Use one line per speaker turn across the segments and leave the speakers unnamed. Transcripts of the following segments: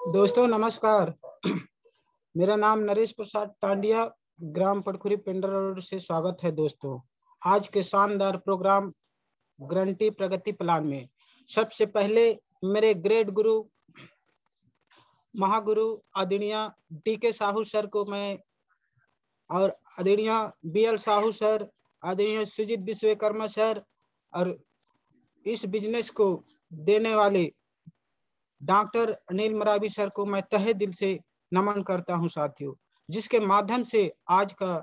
दोस्तों नमस्कार। मेरा नाम नरेश प्रसाद टांडिया, ग्राम पटखुरी पेंडर रोड से स्वागत है। दोस्तों आज के शानदार प्रोग्राम गारंटी प्रगति प्लान में सबसे पहले मेरे ग्रेट गुरु महागुरु आदरणीय DK साहू सर को मैं और आदरणीय BL साहू सर, आदरणीय सुजीत विश्वकर्मा सर और इस बिजनेस को देने वाले डॉक्टर अनिल मरावी सर को मैं तहे दिल से नमन करता हूं साथियों, जिसके माध्यम से आज का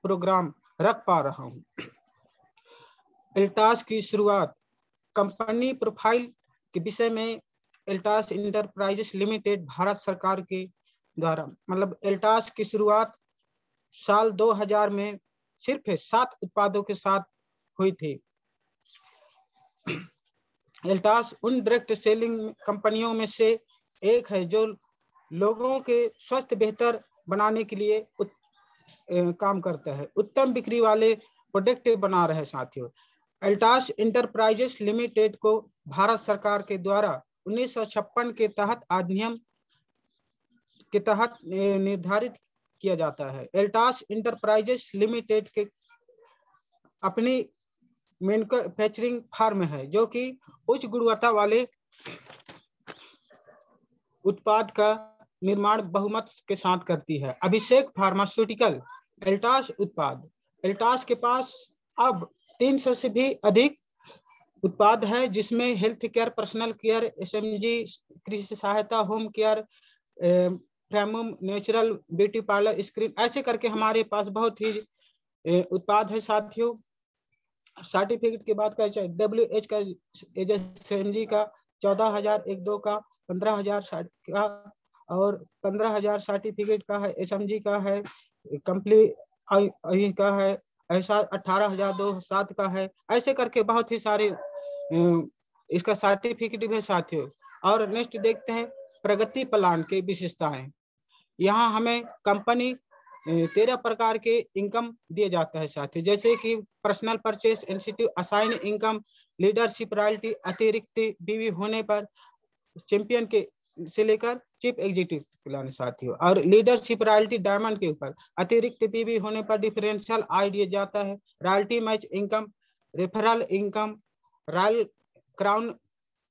प्रोग्राम रख पा रहा हूं। एल्टास की शुरुआत कंपनी प्रोफाइल के विषय में एल्टास इंटरप्राइजेस लिमिटेड भारत सरकार के द्वारा एल्टास की शुरुआत साल 2000 में सिर्फ 7 उत्पादों के साथ हुई थी। एल्टास उन डायरेक्ट सेलिंग कंपनियों में से एक है जो लोगों के स्वास्थ्य बेहतर बनाने के लिए काम करता है, उत्तम बिक्री वाले प्रोडक्ट बना रहे साथियों। एल्टास इंटरप्राइजेस लिमिटेड को भारत सरकार के द्वारा 1956 के तहत अधिनियम के तहत निर्धारित किया जाता है। एल्टास इंटरप्राइजेस लिमिटेड के अपनी मैन्युफैक्चरिंग फार्म है जो कि उच्च गुणवत्ता वाले उत्पाद का निर्माण बहुमत के साथ करती है। अभिषेक फार्मास्यूटिकल एल्टास उत्पाद। एल्टास के पास अब 300 से भी अधिक उत्पाद है, जिसमें health care, personal care, SMG, कृषि सहायता, home care, premium, natural, beauty parlour, screen, ऐसे करके हमारे पास बहुत ही उत्पाद है साथियों। सर्टिफिकेट की बात करें, WH का, SMG का 14,001 का, 15,000 का और 15,000 सर्टिफिकेट का है, SMG का है, कंप्लीट का है, ऐसा 18,007 का है, ऐसे करके बहुत ही सारे इसका सर्टिफिकेट भी है साथियों। और नेक्स्ट देखते हैं प्रगति प्लान की विशेषताएं। यहाँ हमें कंपनी 13 प्रकार के इनकम दिए जाता है साथियों, जैसे कि personal purchase, incentive, assign income, leadership royalty, अतिरिक्त बीवी होने पर चैंपियन के से लेकर चीफ एग्जीक्यूटिव प्लान साथियों, और लीडरशिप रॉयल्टी डायमंड के ऊपर, अतिरिक्त बीवी होने पर डिफरेंशियल आय दिया जाता है, royalty match income, referral income, royal crown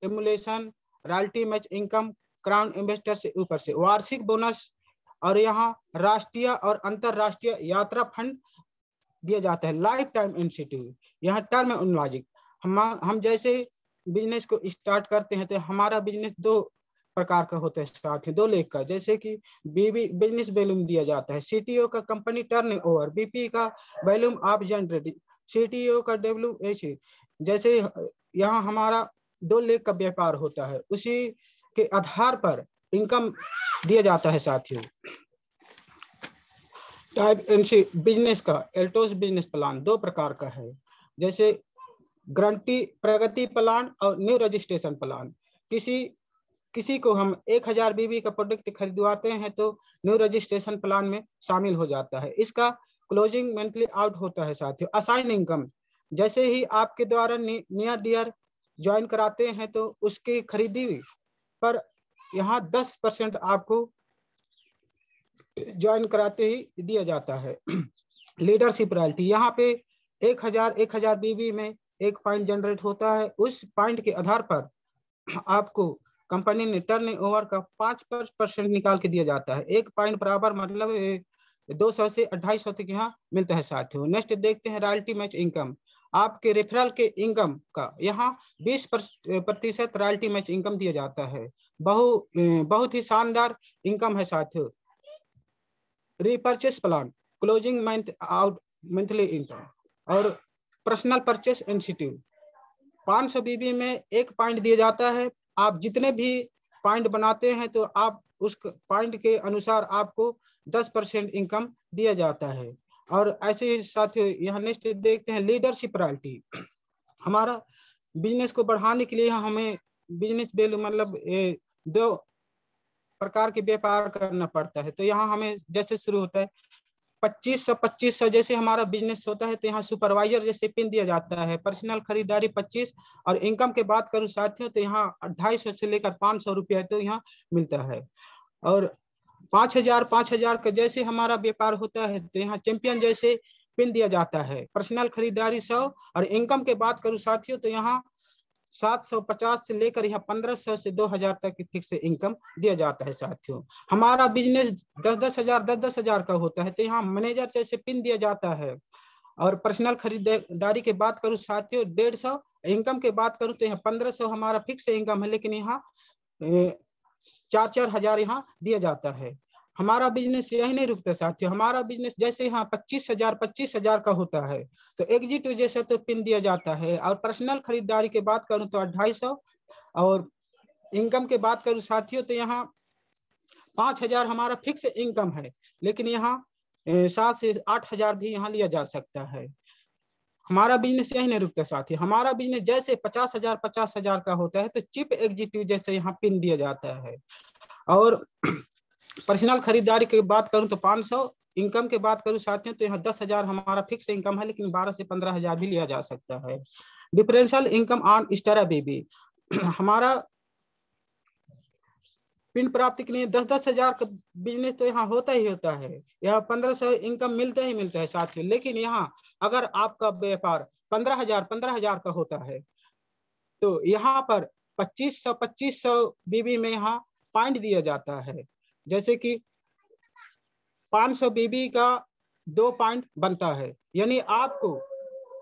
emulation, royalty match income, crown investor से ऊपर से वार्षिक बोनस, और यहाँ राष्ट्रीय और अंतरराष्ट्रीय यात्रा फंड दिया जाता है, लाइफ टाइम इंसेंटिव, यहाँ टर्म अनलॉजिक। हम जैसे बिजनेस को स्टार्ट करते हैं तो हमारा बिजनेस 2 प्रकार का होता है साथ ही, 2 लेख का, जैसे कि बिजनेस वॉल्यूम दिया जाता है, CTO का कंपनी टर्न ओवर, BP का वॉल्यूम ऑफ जनरेटिंग, CTO का WH, जैसे यहाँ हमारा 2 लेख का व्यापार होता है, उसी के आधार पर इनकम दिया जाता है साथियों। टाइप बिजनेस का एल्टोस बिजनेस प्लान 2 प्रकार का है, जैसे गारंटी प्रगति प्लान और न्यू रजिस्ट्रेशन प्लान। किसी को हम 1000 BB का प्रोडक्ट खरीदवाते हैं तो न्यू रजिस्ट्रेशन प्लान में शामिल हो जाता है। इसका क्लोजिंग मंथली आउट होता है साथियों। असाइन इनकम, जैसे ही आपके द्वारा नियर डियर ज्वाइन कराते हैं तो उसकी खरीदी पर यहाँ 10% आपको ज्वाइन कराते ही दिया जाता है। लीडरशिप रॉयल्टी, यहाँ पे 1000 BB में 1 पॉइंट जनरेट होता है, उस पॉइंट के आधार पर आपको कंपनी ने टर्न ओवर का 5% निकाल के दिया जाता है। 1 पॉइंट बराबर 200 से 250 तक यहाँ मिलता है साथियों। नेक्स्ट देखते हैं रॉयल्टी मैच इनकम। आपके रेफरल के इनकम का यहाँ 20% रॉयल्टी मैच इनकम दिया जाता है। बहुत ही शानदार इनकम है साथियों। Repurchase plan, closing month out monthly income, और पर्सनल परचेस इंसेंटिव, 500 BB में 1 पॉइंट दिया जाता है। आप जितने भी पॉइंट बनाते हैं तो आप उस पॉइंट के अनुसार आपको 10% इनकम दिया जाता है। और ऐसे ही साथियों यहाँ नेक्स्ट देखते हैं लीडरशिप रॉयल्टी। हमारा बिजनेस को बढ़ाने के लिए हमें बिजनेस वैल्यू 2 प्रकार के व्यापार करना पड़ता है, तो यहाँ हमें जैसे शुरू होता है 2500 जैसे हमारा बिजनेस होता है तो यहाँ सुपरवाइजर जैसे पिन दिया जाता है। पर्सनल खरीदारी 25, और इनकम के बात करूँ साथियों तो यहाँ 250 से लेकर 500 रुपया तो यहाँ मिलता है। और 5,000 का जैसे हमारा व्यापार होता है तो यहाँ चैंपियन जैसे पिन दिया जाता है। पर्सनल खरीदारी 100 और इनकम के बात करूँ साथियों तो यहाँ 750 से लेकर यहाँ 1500 से 2000 तक की फिक्स इनकम दिया जाता है साथियों। हमारा बिजनेस 10-10 हजार का होता है तो यहाँ मैनेजर जैसे पिन दिया जाता है। और पर्सनल खरीदारी की बात करूँ साथियों 150, इनकम की बात करूँ तो यहाँ 1500 हमारा फिक्स इनकम है, लेकिन यहाँ 4-4 हजार यहाँ दिया जाता है। हमारा बिजनेस यही नहीं रुकता साथियों, हमारा बिजनेस जैसे यहाँ 25,000 का होता है तो एग्जीक्यूटिव जैसे तो पिन दिया जाता है। और पर्सनल खरीदारी की बात करूँ तो 250, और इनकम की बात करूँ साथियों तो यहाँ 5,000 हमारा फिक्स इनकम है, लेकिन यहाँ 7 से 8 हजार भी यहाँ लिया जा सकता है। हमारा बिजनेस यही नहीं रुकता साथी, हमारा बिजनेस जैसे 50,000 का होता है तो चीफ एग्जीक्यूटिव जैसे यहाँ पिन दिया जाता है। और पर्सनल खरीदारी की बात करूं तो 500, इनकम की बात करूं साथियों तो यहाँ 10,000 हमारा फिक्स इनकम है, लेकिन 12 से 15 हजार भी लिया जा सकता है। डिफरेंशियल इनकम ऑन स्टारा बेबी, हमारा पिन प्राप्ति के लिए 10-10 हजार का बिजनेस तो यहाँ होता ही होता है, यहाँ 1500 इनकम मिलता ही मिलता है साथियों। लेकिन यहाँ अगर आपका व्यापार 15,000 का होता है तो यहाँ पर 2500 बीबी में यहाँ पॉइंट दिया जाता है। जैसे कि 500 बीबी का 2 पॉइंट बनता है, यानी आपको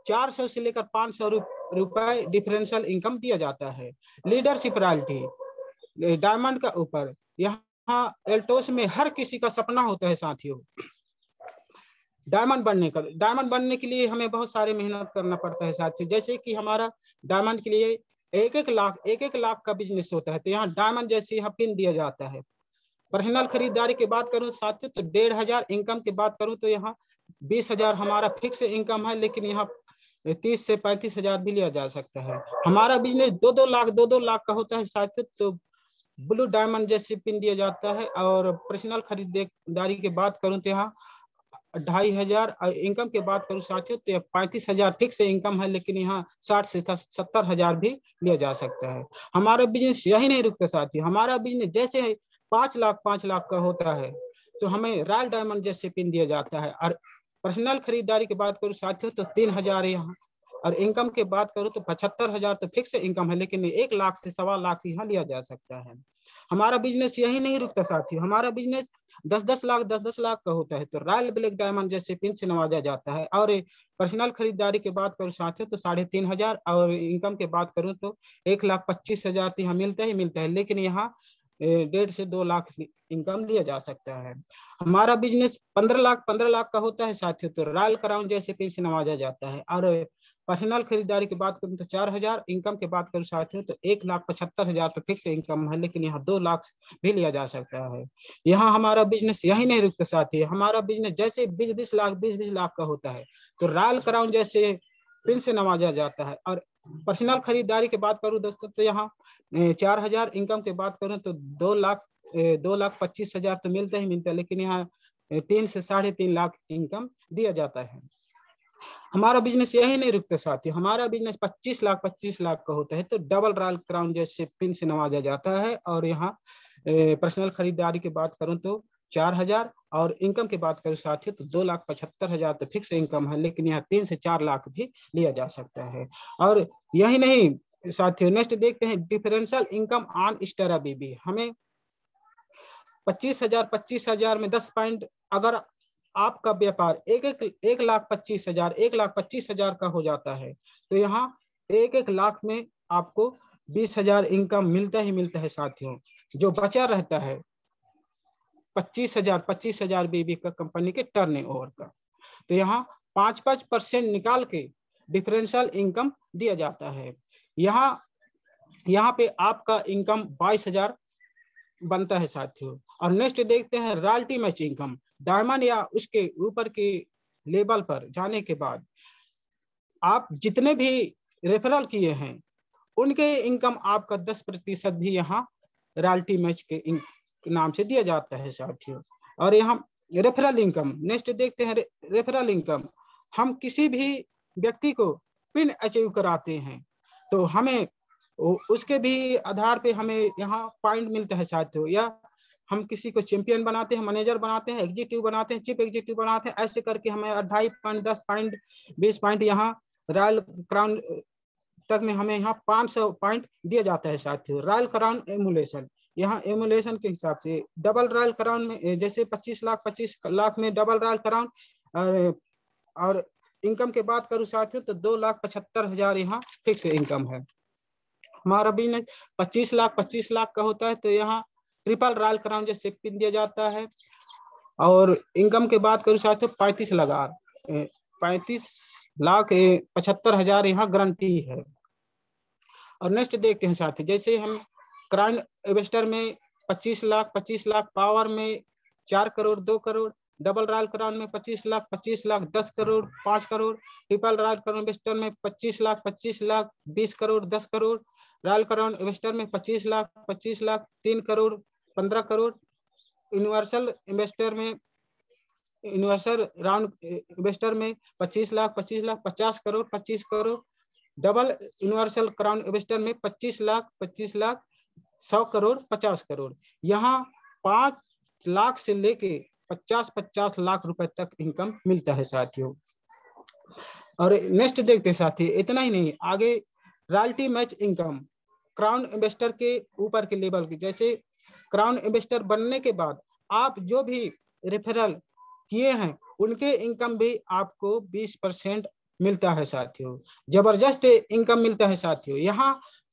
400 से लेकर 500 रुपए डिफरेंशियल इनकम दिया जाता है। लीडरशिप रॉयल्टी डायमंड का ऊपर, यहाँ एल्टोस में हर किसी का सपना होता है साथियों डायमंड बनने का। डायमंड बनने के लिए हमें बहुत सारे मेहनत करना पड़ता है साथियों। जैसे कि हमारा डायमंड के लिए 1-1 लाख का बिजनेस होता है तो यहाँ डायमंड जैसे यहाँ पिन दिया जाता है। पर्सनल खरीदारी की बात करूं साथियों तो 1,500, इनकम की बात करूं तो यहाँ 20,000 हमारा फिक्स इनकम है, लेकिन यहाँ 30 से 35 हजार भी लिया जा सकता है। हमारा बिजनेस 2-2 लाख का होता है साथियों तो ब्लू डायमंड जैसे पिन दिया जाता है। और पर्सनल खरीदारी की बात करूं तो यहाँ 2,500, इनकम की बात करूं साथियों तो 35,000 फिक्स इनकम है, लेकिन यहाँ 60 से 70 हजार भी लिया जा सकता है। हमारा बिजनेस यही नहीं रुकता साथियों, हमारा बिजनेस जैसे 5 लाख का होता है तो हमें रॉयल डायमंड जैसे पिन दिया जाता है। और पर्सनल खरीदारी की बात करूं साथियों तो 3,000 यहाँ, और इनकम की बात करूं तो 75,000 तो फिक्स इनकम है, लेकिन 1 लाख से 1.25 लाख यहाँ लिया जा सकता है। हमारा बिजनेस यही नहीं रुकता साथियों, हमारा बिजनेस 10-10 लाख का होता है तो रॉयल ब्लैक डायमंड जैसे पिन से नवाजा जाता है। और पर्सनल खरीदारी की बात करूं साथियों तो 3,500, और इनकम की बात करूं तो 1,25,000 तो यहाँ मिलता ही मिलता है, लेकिन यहाँ 1.5 से 2 लाख इनकम लिया जा सकता है। हमारा बिजनेस 15 लाख का होता है साथियों तो रॉयल क्राउन जैसे पिन से नवाजा जाता है। और पर्सनल खरीदारी की बात करूं तो 4,000, इनकम की बात करूं साथियों तो 1,75,000 तो फिक्स इनकम है, लेकिन यहाँ 2 लाख भी लिया जा सकता है। यहाँ हमारा बिजनेस यही नहीं रुकता साथी, हमारा बिजनेस जैसे 20-20 लाख का होता है तो रॉयल क्राउन जैसे पिन से नवाजा जाता है। और पर्सनल खरीदारी की बात करूं दोस्तों तो यहाँ 4,000, इनकम की बात करूं तो 2,25,000 तो मिलता ही मिलता है, लेकिन यहाँ 3 से 3.5 लाख इनकम दिया जाता है। हमारा बिजनेस यही नहीं रुकता साथियों, हमारा बिजनेस 25 लाख का होता है तो डबल रॉयल क्राउन जैसे पिन से नवाजा जाता है। और यहाँ पर्सनल खरीदारी की बात करूं तो 4,000, और इनकम की बात करूं साथियों तो 2,75,000 तो फिक्स इनकम है, लेकिन यहाँ 3 से 4 लाख भी लिया जा सकता है। और यही नहीं साथियों, नेक्स्ट देखते हैं डिफरेंशियल इनकम ऑन स्टारा बेबी। हमें 25,000 में 10 पॉइंट, अगर आपका व्यापार 1,25,000 का हो जाता है तो यहाँ 1 लाख में आपको 20,000 इनकम मिलता ही मिलता है साथियों। जो बचा रहता है 25,000 बीबी का कंपनी के टर्नओवर का, तो यहाँ 5% निकाल के डिफरेंशियल इनकम दिया जाता है। यहाँ पे आपका इनकम 22,000 बनता है साथियों। और नेक्स्ट देखते हैं रॉयल्टी मैच इनकम। डायमंड या उसके ऊपर के लेवल पर जाने के बाद आप जितने भी रेफरल किए हैं उनके इनकम आपका 10% भी यहाँ रॉयल्टी मैच के नाम से दिया जाता है साथियों। और यहाँ रेफरल इनकम, नेक्स्ट देखते हैं रेफरल इनकम। हम किसी भी व्यक्ति को पिन अचीव कराते हैं तो हमें उसके भी आधार पे हमें यहाँ पॉइंट मिलता है साथियों, या हम किसी को चैंपियन बनाते हैं, मैनेजर बनाते हैं, एग्जीक्यूटिव बनाते हैं, चीफ एग्जीक्यूटिव बनाते हैं। ऐसे करके हमें 2.5 पॉइंट, 10 पॉइंट, 20 पॉइंट यहाँ रॉयल क्राउन तक में हमें यहाँ 500 पॉइंट दिया जाता है साथियों। रॉयल क्राउन एमुलेशन, यहाँ एमुलेशन के हिसाब से डबल रॉयल क्राउन में जैसे 25 लाख में डबल रॉयल क्राउन, और इनकम के बात करूँ साथियों तो 2,75,000 यहाँ फिक्स इनकम है। हमारा बिजनेस 25 लाख का होता है तो यहाँ ट्रिपल रॉयल क्राउन जैसे पिन दिया जाता है। और इनकम के बात करूँ साथियों 35,75,000 यहाँ गारंटी है। और नेक्स्ट देखते हैं साथी, जैसे हम क्राउन इन्वेस्टर में 25 लाख, पावर में 4 crore, 2 crore, double royal crown में 25 lakh, 10 crore, 5 crore, triple royal crown investor में 25 lakh, 20 crore, 10 crore, royal crown investor में 25 लाख, 3 करोड़, 15 करोड़, यूनिवर्सल इन्वेस्टर में, यूनिवर्सल राउंड इन्वेस्टर में 25 lakh, 50 crore, 25 crore, double universal crown investor में 25 लाख, 100 करोड़, 50 करोड़। यहाँ 5 लाख से लेके 50 लाख रुपए तक इनकम मिलता है साथियों। और नेक्स्ट देखते साथी, इतना ही नहीं, आगे royalty match income crown investor के ऊपर के लेवल की, जैसे क्राउन इन्वेस्टर बनने के बाद आप जो भी रेफरल किए हैं उनके इनकम भी आपको 20% मिलता है साथियों। जबरदस्त इनकम मिलता है साथियों।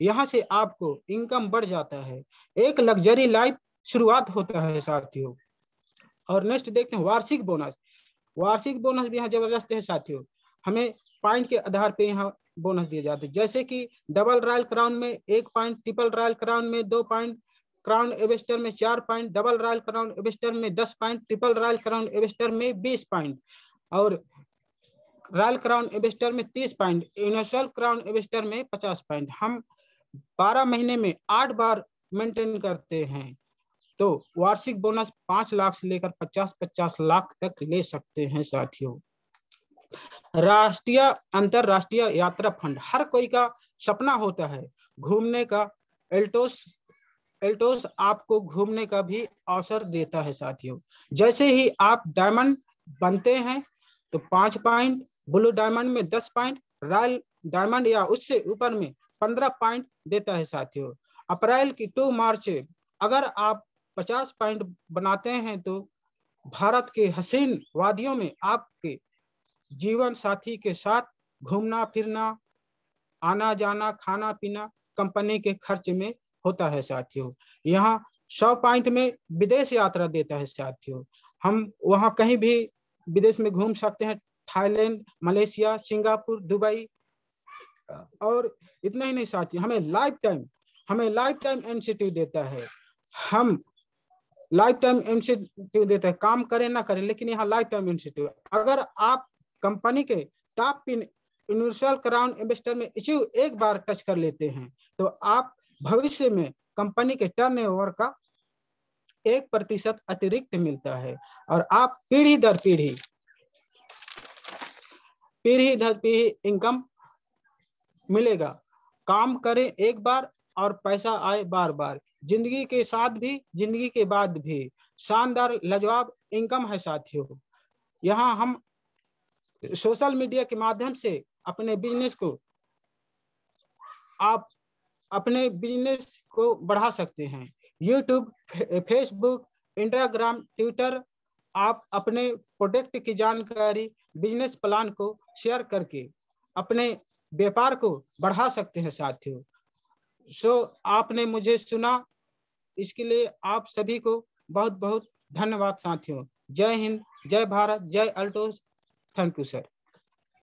यहाँ से आपको इनकम बढ़ जाता है, एक लग्जरी लाइफ शुरुआत होता है साथियों। और नेक्स्ट देखते हैं वार्षिक बोनस। वार्षिक बोनस भी यहाँ जबरदस्त है साथियों। हमें पॉइंट के आधार पे यहाँ बोनस दिए जाते हैं, जैसे कि डबल रॉयल क्राउन में 1 पॉइंट, ट्रिपल रॉयल क्राउन में 2 पॉइंट, क्राउन इन्वेस्टर में 4 point, double royal crown investor में 10 point, triple royal crown investor में 20 पॉइंट, और रॉयल क्राउन इन्वेस्टर में 30 पॉइंट, यूनिवर्सल क्राउन इन्वेस्टर में 50 पॉइंट। हम 12 महीने में 8 बार मेंटेन करते हैं, तो वार्षिक बोनस 5 लाख से लेकर 50 लाख तक ले सकते हैं साथियों। राष्ट्रीय अंतरराष्ट्रीय यात्रा फंड, हर कोई का सपना होता है घूमने का। एल्टोस आपको घूमने का भी अवसर देता है साथियों। जैसे ही आप डायमंड बनते हैं तो 5 पॉइंट, ब्लू डायमंड में 10 पॉइंट, रॉयल डायमंड या उससे ऊपर में 15 पॉइंट देता है साथियों। अप्रैल की 2 मार्च अगर आप 50 पॉइंट बनाते हैं तो भारत के हसीन वादियों में आपके जीवन साथी के साथ घूमना फिरना, आना जाना, खाना पीना कंपनी के खर्च में होता है साथियों। यहाँ 100 पॉइंट में विदेश यात्रा देता है साथियों। हम वहाँ कहीं भी विदेश में घूम सकते हैं, थाईलैंड, मलेशिया, सिंगापुर, दुबई। और इतना ही नहीं साथियों, हमें लाइफ टाइम इंसेंटिव देता है। हम लाइफ टाइम इंसेंटिव देता है, काम करें ना करें, लेकिन यहाँ लाइफ टाइम इंसेंटिव। अगर आप कंपनी के top pin universal crown investor में इश्यू एक बार टच कर लेते हैं तो आप भविष्य में कंपनी के टर्नओवर का 1% अतिरिक्त मिलता है, और आप पीढ़ी दर पीढ़ी इनकम मिलेगा। काम करें एक बार और पैसा आए बार बार, जिंदगी के साथ भी जिंदगी के बाद भी शानदार लाजवाब इनकम है साथियों। यहाँ हम सोशल मीडिया के माध्यम से अपने बिजनेस को बढ़ा सकते हैं। यूट्यूब, फेसबुक, इंस्टाग्राम, ट्विटर, आप अपने प्रोडक्ट की जानकारी, बिजनेस प्लान को शेयर करके अपने व्यापार को बढ़ा सकते हैं साथियों। आपने मुझे सुना, इसके लिए आप सभी को बहुत बहुत धन्यवाद साथियों। जय हिंद, जय भारत, जय अल्टोस। Thank you sir.